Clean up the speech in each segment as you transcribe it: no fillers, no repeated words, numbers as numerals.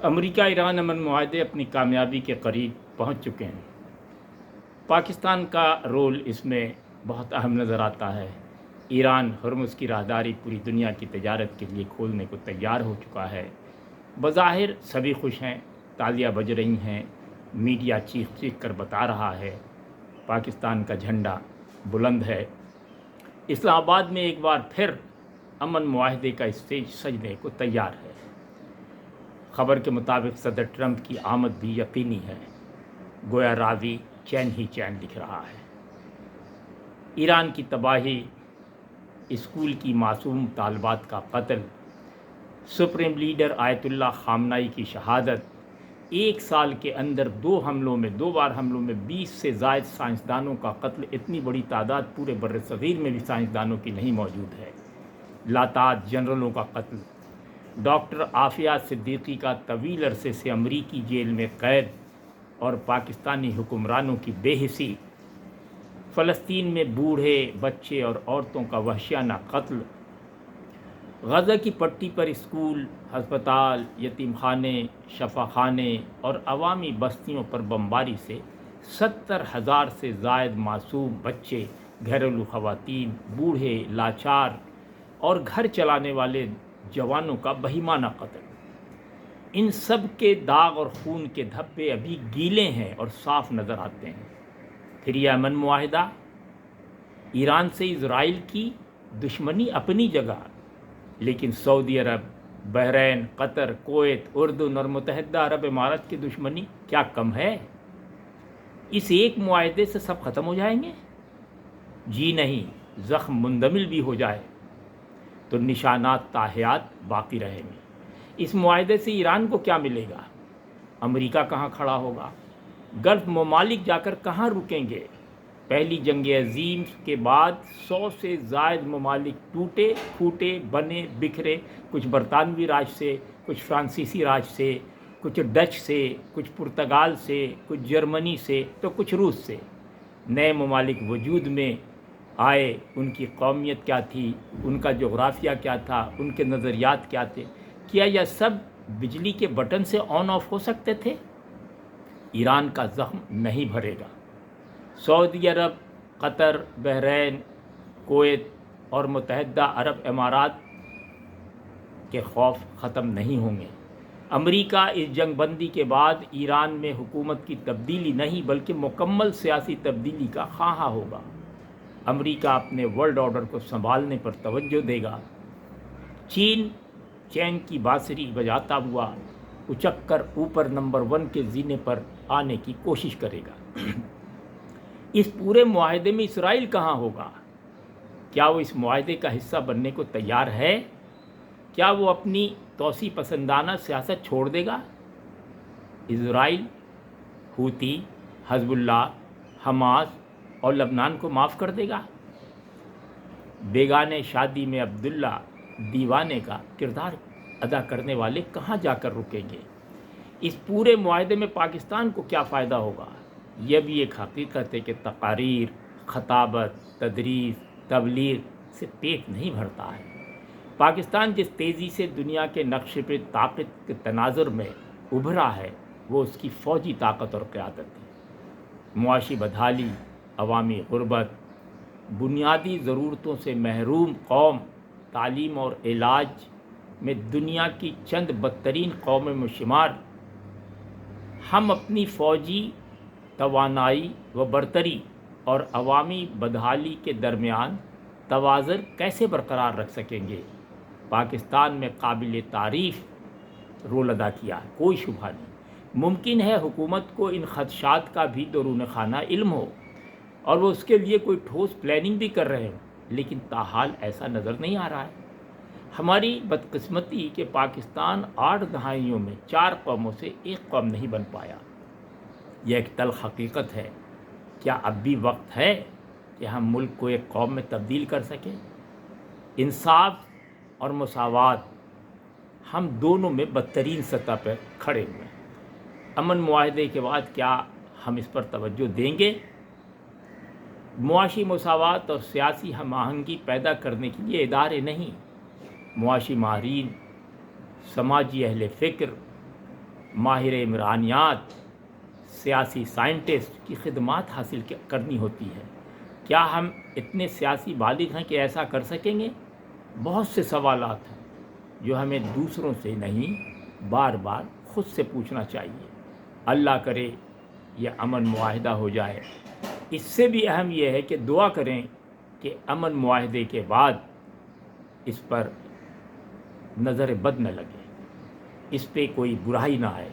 امریکہ ایران امن معاہدے اپنی کامیابی کے قریب پہنچ چکے ہیں۔ پاکستان کا رول اس میں بہت اہم نظر آتا ہے۔ ایران ہرمز کی راہداری پوری دنیا کی تجارت کے لیے کھولنے کو تیار ہو چکا ہے۔ بظاہر سبھی خوش ہیں، تالیاں بج رہی ہیں، میڈیا چیخ چیخ کر بتا رہا ہے پاکستان کا جھنڈا بلند ہے۔ اسلام آباد میں ایک بار پھر امن معاہدے کا اسٹیج سجنے کو تیار ہے۔ خبر کے مطابق صدر ٹرمپ کی آمد بھی یقینی ہے، گویا راوی چین ہی چین لکھ رہا ہے۔ ایران کی تباہی، اسکول کی معصوم طالبات کا قتل، سپریم لیڈر آیت اللہ خامنائی کی شہادت، ایک سال کے اندر دو بار حملوں میں 20 سے زائد سائنسدانوں کا قتل، اتنی بڑی تعداد پورے بر صغیر میں بھی سائنسدانوں کی نہیں موجود ہے۔ لاتعداد جنرلوں کا قتل، ڈاکٹر عافیہ صدیقی کا طویل عرصے سے امریکی جیل میں قید اور پاکستانی حکمرانوں کی بے حسی، فلسطین میں بوڑھے، بچے اور عورتوں کا وحشیانہ قتل، غزہ کی پٹی پر اسکول، ہسپتال، یتیم خانے، شفا خانے اور عوامی بستیوں پر بمباری سے 70,000 سے زائد معصوم بچے، گھریلو خواتین، بوڑھے، لاچار اور گھر چلانے والے جوانوں کا بہیمانہ قتل۔ ان سب کے داغ اور خون کے دھبے ابھی گیلے ہیں اور صاف نظر آتے ہیں۔ پھر یہ امن معاہدہ، ایران سے اسرائیل کی دشمنی اپنی جگہ، لیکن سعودی عرب، بحرین، قطر، کویت، اردن اور متحدہ عرب امارات کی دشمنی کیا کم ہے؟ اس ایک معاہدے سے سب ختم ہو جائیں گے؟ جی نہیں، زخم مندمل بھی ہو جائے تو نشانات تاحیات باقی رہیں گے۔ اس معاہدے سے ایران کو کیا ملے گا؟ امریکہ کہاں کھڑا ہوگا؟ گلف ممالک جا کر کہاں رکیں گے؟ پہلی جنگ عظیم کے بعد 100 سے زائد ممالک ٹوٹے پھوٹے، بنے بکھرے، کچھ برطانوی راج سے، کچھ فرانسیسی راج سے، کچھ ڈچ سے، کچھ پرتگال سے، کچھ جرمنی سے تو کچھ روس سے۔ نئے ممالک وجود میں آئے، ان کی قومیت کیا تھی، ان کا جغرافیہ کیا تھا، ان کے نظریات کیا تھے؟ کیا یہ سب بجلی کے بٹن سے آن آف ہو سکتے تھے؟ ایران کا زخم نہیں بھرے گا۔ سعودی عرب، قطر، بحرین، کویت اور متحدہ عرب امارات کے خوف ختم نہیں ہوں گے۔ امریکہ اس جنگ بندی کے بعد ایران میں حکومت کی تبدیلی نہیں بلکہ مکمل سیاسی تبدیلی کا خواہاں ہوگا۔ امریکہ اپنے ورلڈ آرڈر کو سنبھالنے پر توجہ دے گا۔ چین کی بانسری بجاتا ہوا اچک کر اوپر نمبر 1 کے زینے پر آنے کی کوشش کرے گا۔ اس پورے معاہدے میں اسرائیل کہاں ہوگا؟ کیا وہ اس معاہدے کا حصہ بننے کو تیار ہے؟ کیا وہ اپنی توسیع پسندانہ سیاست چھوڑ دے گا؟ اسرائیل حوثی، حزب اللہ، حماس اور لبنان کو معاف کر دے گا؟ بیگانے شادی میں عبداللہ دیوانے کا کردار ادا کرنے والے کہاں جا کر رکیں گے؟ اس پورے معاہدے میں پاکستان کو کیا فائدہ ہوگا؟ یہ بھی ایک حقیقت ہے کہ تقاریر، خطابت، تدریس، تبلیغ سے پیٹ نہیں بھرتا ہے۔ پاکستان جس تیزی سے دنیا کے نقشے پہ طاقت کے تناظر میں ابھرا ہے، وہ اس کی فوجی طاقت اور قیادت ہے۔ معاشی بدحالی، عوامی غربت، بنیادی ضرورتوں سے محروم قوم، تعلیم اور علاج میں دنیا کی چند بدترین قوموں میں شمار، ہم اپنی فوجی توانائی و برتری اور عوامی بدحالی کے درمیان توازن کیسے برقرار رکھ سکیں گے؟ پاکستان میں قابل تعریف رول ادا کیا ہے، کوئی شبہ نہیں۔ ممکن ہے حکومت کو ان خدشات کا بھی درون خانہ علم ہو اور وہ اس کے لیے کوئی ٹھوس پلاننگ بھی کر رہے ہوں، لیکن تاحال ایسا نظر نہیں آ رہا ہے۔ ہماری بدقسمتی کہ پاکستان 8 دہائیوں میں 4 قوموں سے ایک قوم نہیں بن پایا۔ یہ ایک تلخ حقیقت ہے۔ کیا اب بھی وقت ہے کہ ہم ملک کو ایک قوم میں تبدیل کر سکیں؟ انصاف اور مساوات، ہم دونوں میں بدترین سطح پر کھڑے ہوئے ہیں۔ امن معاہدے کے بعد کیا ہم اس پر توجہ دیں گے؟ معاشی مساوات اور سیاسی ہم آہنگی پیدا کرنے کے لیے ادارے نہیں، معاشی ماہرین، سماجی اہل فکر، ماہر عمرانیات، سیاسی سائنٹسٹ کی خدمات حاصل کرنی ہوتی ہے۔ کیا ہم اتنے سیاسی بالغ ہیں کہ ایسا کر سکیں گے؟ بہت سے سوالات ہیں جو ہمیں دوسروں سے نہیں بار بار خود سے پوچھنا چاہیے۔ اللہ کرے یہ امن معاہدہ ہو جائے۔ اس سے بھی اہم یہ ہے کہ دعا کریں کہ امن معاہدے کے بعد اس پر نظر بد نہ لگے، اس پہ کوئی برائی نہ آئے،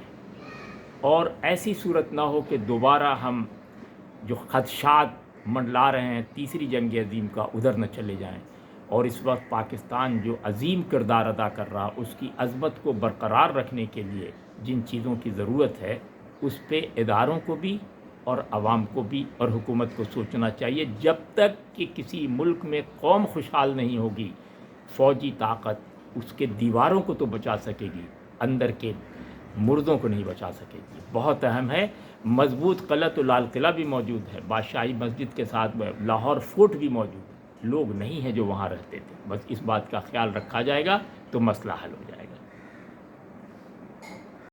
اور ایسی صورت نہ ہو کہ دوبارہ ہم جو خدشات منڈلا رہے ہیں تیسری جنگ عظیم کا ادھر نہ چلے جائیں۔ اور اس وقت پاکستان جو عظیم کردار ادا کر رہا، اس کی عظمت کو برقرار رکھنے کے لیے جن چیزوں کی ضرورت ہے اس پہ اداروں کو بھی اور عوام کو بھی اور حکومت کو سوچنا چاہیے۔ جب تک کہ کسی ملک میں قوم خوشحال نہیں ہوگی، فوجی طاقت اس کے دیواروں کو تو بچا سکے گی، اندر کے مردوں کو نہیں بچا سکے گی۔ بہت اہم ہے۔ مضبوط قلعہ تو لال قلعہ بھی موجود ہے، بادشاہی مسجد کے ساتھ لاہور فورٹ بھی موجود ہے، لوگ نہیں ہیں جو وہاں رہتے تھے۔ بس اس بات کا خیال رکھا جائے گا تو مسئلہ حل ہو جائے گا۔